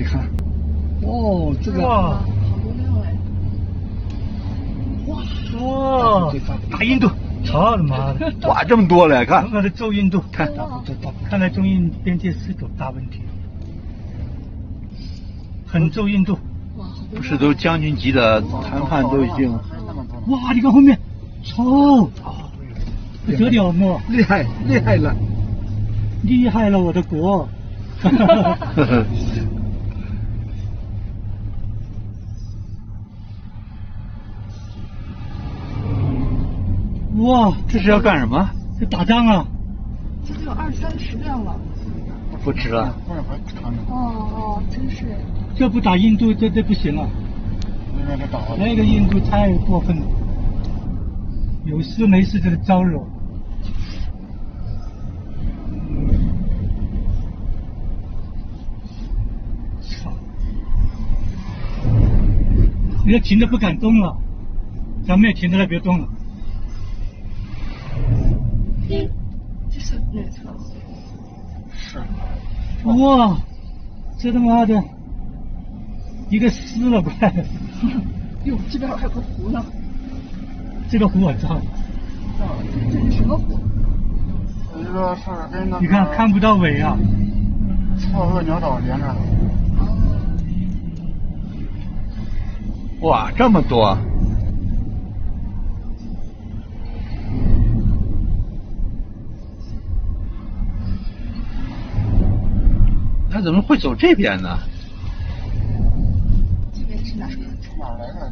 你看，哦，这个哇，好多料哎！哇，大印度，操他妈的！哇，这么多了，看，我的走印度，看，看来中印边界是有大问题，很走印度。哇，好多不是都将军级的谈判都已经，哇，你看后面，操，不得了嘛，厉害厉害了，厉害了我的国！哇，这是要干什么？这打仗啊！这就有20-30辆了。不值了。哦，真是。这不打印度，这不行了。那个印度太过分了，有事没事就招惹。操！人家停的不敢动了，咱们也停在那别动了。这是哪车？是。哇，这他妈的，一个湿了快！哟，这边还有个湖呢。这个湖我知道。这是什么湖？一个是跟那个你看看不到尾啊。错愕鸟岛连着的。哇，这么多！他怎么会走这边呢？这边是哪个？哪来的？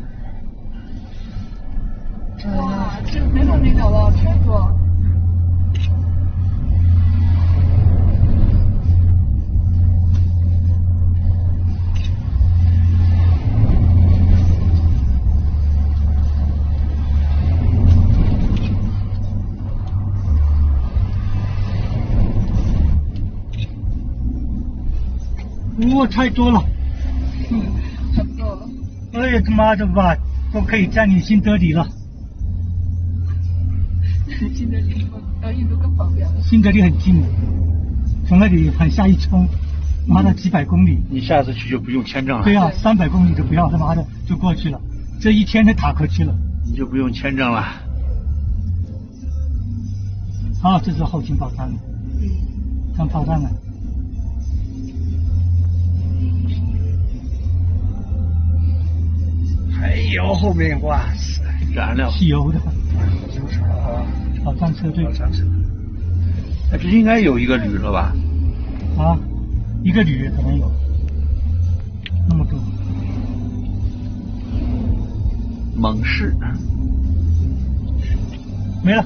哇，这没完没了了，太多。哇，太多了！太不够了。哎呀，他妈的吧，都可以占领新德里了。新德里到印度更方便了。新德里很近，从那里往下一冲，妈的几百公里。你下次去就不用签证了。对啊，300公里都不要，他妈的就过去了，这一天就打过去了。你就不用签证了。啊，这是后勤保障的，看炮弹了。还有后面哇塞，燃料、汽油的就是啊，保障车队。哎，这应该有一个旅了吧？啊，一个旅可能有那么多。猛士。没了。